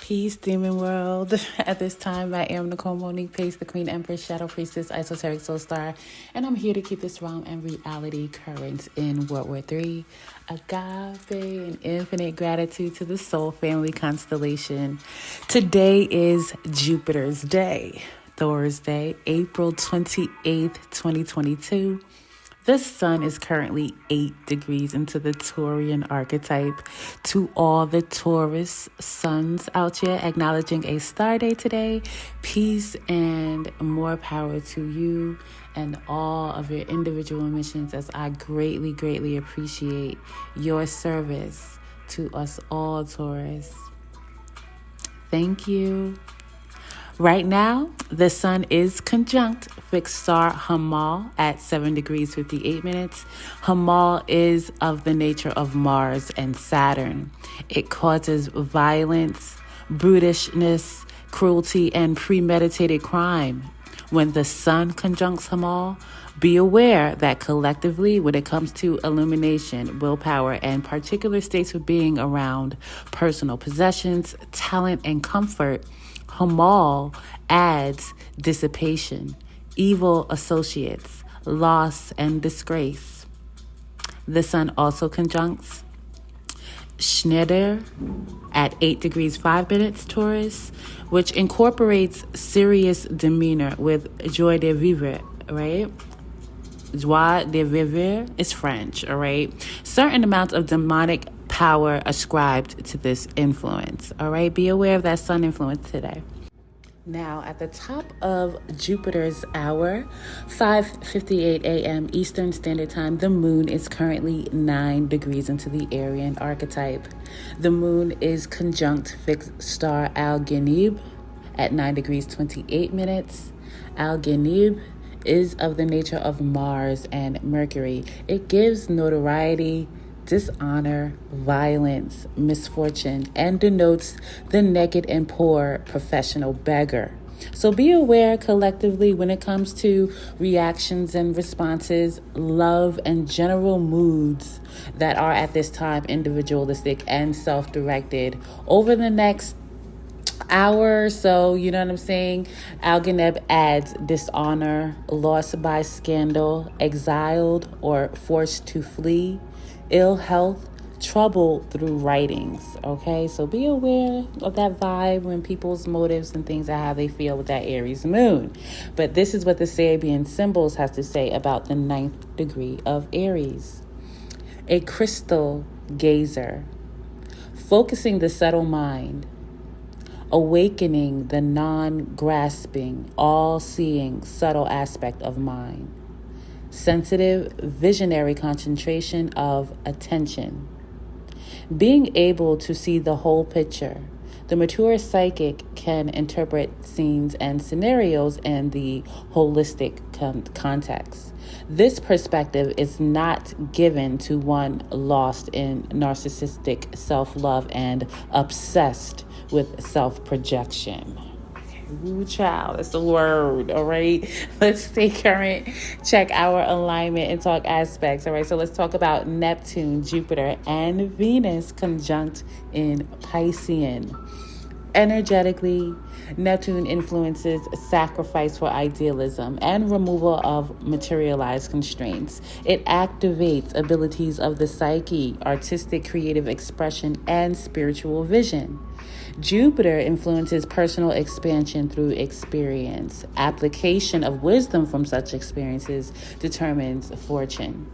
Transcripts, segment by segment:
Peace, Demon World. At this time, I am Nicole Monique Pace, the Queen Empress, Shadow Priestess, Esoteric Soul Star, and I'm here to keep this realm and reality current in World War III. Agape and infinite gratitude to the Soul Family Constellation. Today is Jupiter's Day, Thursday, April 28th, 2022. The sun is currently 8 degrees into the Taurian archetype. To all the Taurus suns out here, acknowledging a star day today, peace and more power to you and all of your individual missions, as I greatly, greatly appreciate your service to us all, Taurus. Thank you. Right now, the sun is conjunct fixed star Hamal at 7 degrees 58 minutes. Hamal is of the nature of Mars and Saturn. It causes violence, brutishness, cruelty, and premeditated crime. When the sun conjuncts Hamal, be aware that collectively, when it comes to illumination, willpower, and particular states of being around personal possessions, talent, and comfort, Hamal adds dissipation, evil associates, loss, and disgrace. The sun also conjuncts Schneider at 8 degrees 5 minutes Taurus, which incorporates serious demeanor with joie de vivre, right? Joie de vivre is French, all right? Certain amounts of demonic power ascribed to this influence, all right? Be aware of that sun influence today. Now, at the top of Jupiter's hour, 5:58 a.m. Eastern Standard Time, the moon is currently 9 degrees into the Aryan archetype. The moon is conjunct fixed star Al-Ghanib at 9 degrees 28 minutes. Al-Ghanib is of the nature of Mars and Mercury. It gives notoriety, dishonor, violence, misfortune, and denotes the naked and poor professional beggar. So be aware collectively when it comes to reactions and responses, love, and general moods that are at this time individualistic and self-directed. Over the next hour or so, you know what I'm saying? Al-Ghanib adds dishonor, loss by scandal, exiled or forced to flee, ill health, trouble through writings. Okay, so be aware of that vibe when people's motives and things are how they feel with that Aries moon. But this is what the Sabian Symbols has to say about the 9th degree of Aries. A crystal gazer, focusing the subtle mind, awakening the non-grasping, all-seeing, subtle aspect of mind. Sensitive, visionary concentration of attention. Being able to see the whole picture. The mature psychic can interpret scenes and scenarios in the holistic context. This perspective is not given to one lost in narcissistic self-love and obsessed with self-projection. Ooh, child, that's the word, all right? Let's stay current, check our alignment, and talk aspects, all right? So let's talk about Neptune, Jupiter, and Venus conjunct in Piscean. Energetically, Neptune influences sacrifice for idealism and removal of materialized constraints. It activates abilities of the psyche, artistic creative expression, and spiritual vision. Jupiter influences personal expansion through experience. Application of wisdom from such experiences determines fortune.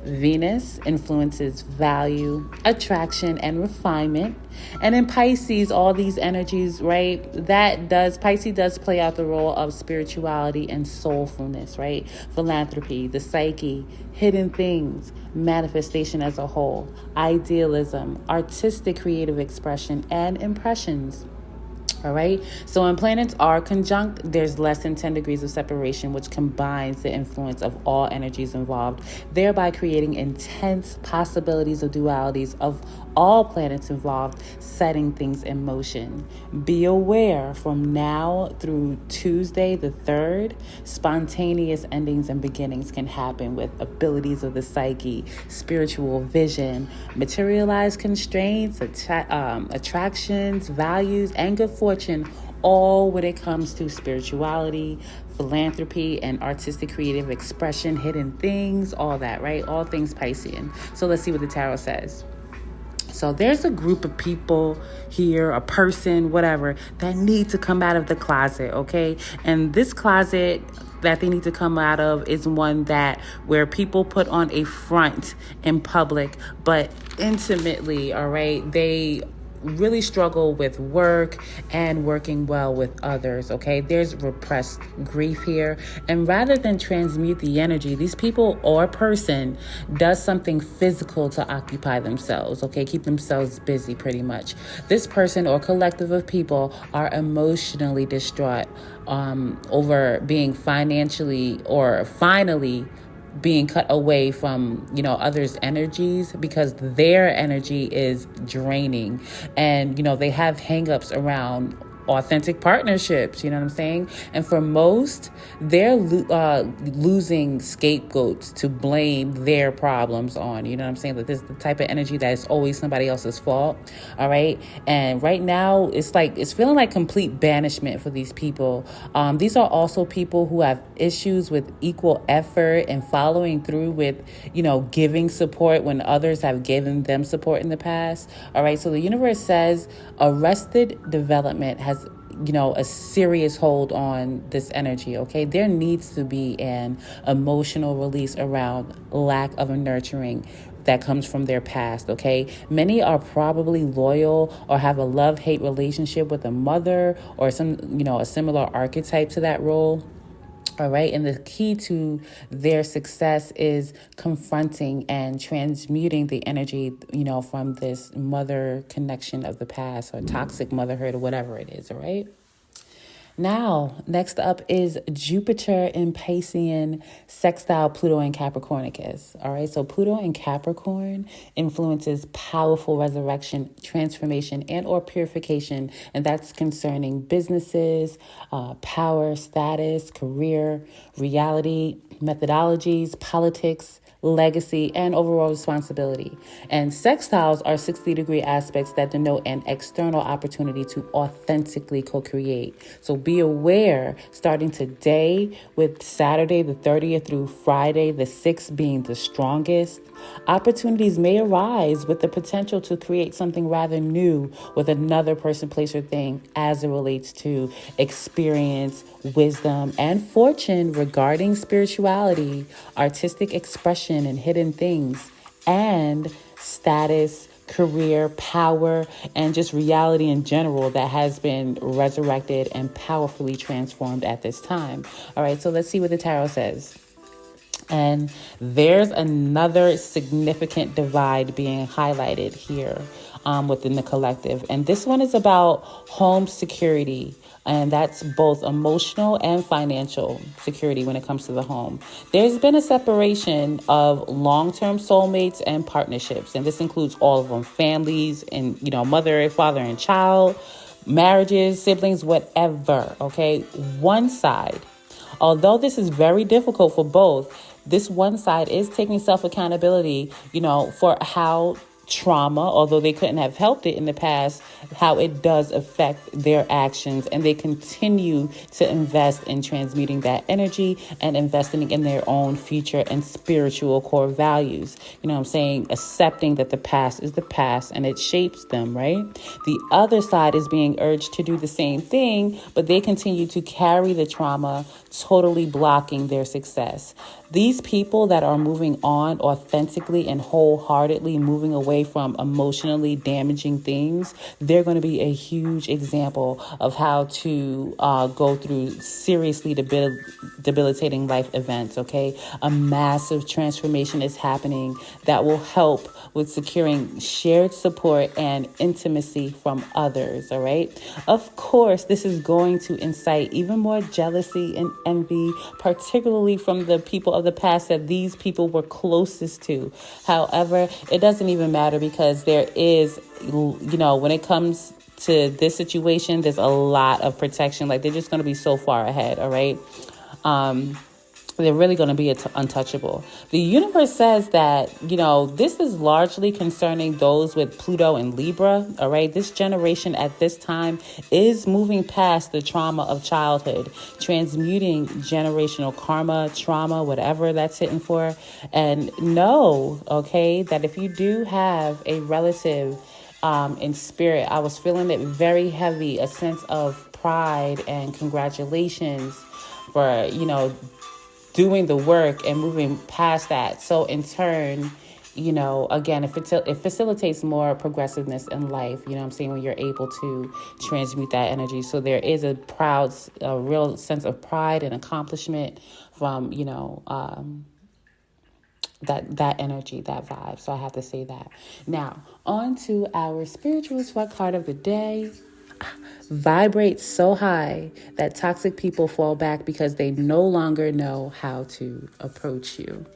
Venus influences value, attraction, and refinement. And in Pisces, all these energies, right, Pisces does play out the role of spirituality and soulfulness, right? Philanthropy, the psyche, hidden things, manifestation as a whole, idealism, artistic creative expression, and impressions. All right. So when planets are conjunct, there's less than 10 degrees of separation, which combines the influence of all energies involved, thereby creating intense possibilities of dualities of all planets involved, setting things in motion. Be aware from now through Tuesday the 3rd, spontaneous endings and beginnings can happen with abilities of the psyche, spiritual vision, materialized constraints, attractions, values, and good fortune, all when it comes to spirituality, philanthropy, and artistic creative expression, hidden things, all that, right? All things Piscean. So let's see what the tarot says. So there's a group of people here, a person, whatever, that need to come out of the closet, okay? And this closet that they need to come out of is one that where people put on a front in public, but intimately, all right, they really struggle with work and working well with others, okay? There's repressed grief here. And rather than transmute the energy, these people or person does something physical to occupy themselves, okay? Keep themselves busy pretty much. This person or collective of people are emotionally distraught over being financially or finally being cut away from, others' energies, because their energy is draining, and, they have hangups around authentic partnerships, you know what I'm saying? And for most, they're losing scapegoats to blame their problems on, you know what I'm saying? That this is the type of energy that is always somebody else's fault, all right? And right now, it's feeling like complete banishment for these people. These are also people who have issues with equal effort and following through with, giving support when others have given them support in the past, all right? So the universe says arrested development has a serious hold on this energy, okay? There needs to be an emotional release around lack of a nurturing that comes from their past, okay? Many are probably loyal or have a love-hate relationship with a mother or some, a similar archetype to that role. All right. And the key to their success is confronting and transmuting the energy, from this mother connection of the past or toxic motherhood or whatever it is. All right. Now, next up is Jupiter in Piscean, sextile Pluto and Capricornicus. All right, so Pluto in Capricorn influences powerful resurrection, transformation, and or purification, and that's concerning businesses, power, status, career, reality, methodologies, politics, legacy, and overall responsibility. And sextiles are 60-degree aspects that denote an external opportunity to authentically co-create. So be aware, starting today with Saturday the 30th through Friday the 6th being the strongest, opportunities may arise with the potential to create something rather new with another person, place, or thing as it relates to experience, wisdom, and fortune regarding spirituality, artistic expression, and hidden things, and status, career, power, and just reality in general that has been resurrected and powerfully transformed at this time. All right, so let's see what the tarot says. And there's another significant divide being highlighted here within the collective. And this one is about home security. And that's both emotional and financial security when it comes to the home. There's been a separation of long-term soulmates and partnerships. And this includes all of them, families and, mother, father, and child, marriages, siblings, whatever. Okay. One side, although this is very difficult for both, this one side is taking self-accountability, for how trauma, although they couldn't have helped it in the past, how it does affect their actions, and they continue to invest in transmuting that energy and investing in their own future and spiritual core values. You know what I'm saying? Accepting that the past is the past and it shapes them, right? The other side is being urged to do the same thing, but they continue to carry the trauma, totally blocking their success. These people that are moving on authentically and wholeheartedly, moving away away from emotionally damaging things, they're going to be a huge example of how to go through seriously debilitating life events, okay? A massive transformation is happening that will help with securing shared support and intimacy from others, all right? Of course, this is going to incite even more jealousy and envy, particularly from the people of the past that these people were closest to. However, it doesn't even matter because there is, when it comes to this situation, there's a lot of protection. Like, they're just going to be so far ahead, all right? They're really going to be untouchable. The universe says that, this is largely concerning those with Pluto and Libra, all right? This generation at this time is moving past the trauma of childhood, transmuting generational karma, trauma, whatever that's hitting for. And know, okay, that if you do have a relative in spirit, I was feeling it very heavy, a sense of pride and congratulations for, doing the work and moving past that. So in turn, again, it facilitates more progressiveness in life, what I'm saying, when you're able to transmute that energy. So there is a real sense of pride and accomplishment from, that energy, that vibe. So I have to say that. Now, on to our spiritual sweat card of the day. Vibrate so high that toxic people fall back because they no longer know how to approach you.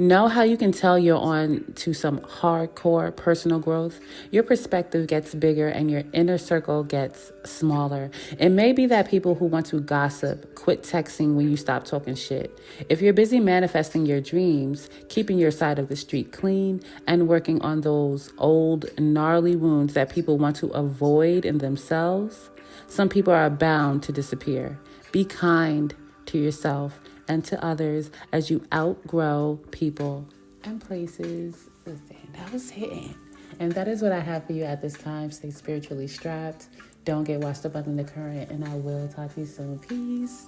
Know how you can tell you're on to some hardcore personal growth? Your perspective gets bigger and your inner circle gets smaller. It may be that people who want to gossip quit texting when you stop talking shit. If you're busy manifesting your dreams, keeping your side of the street clean, and working on those old gnarly wounds that people want to avoid in themselves, some people are bound to disappear. Be kind to yourself and to others as you outgrow people and places. Listen, that was hitting. And that is what I have for you at this time. Stay spiritually strapped. Don't get washed up under the current. And I will talk to you soon. Peace.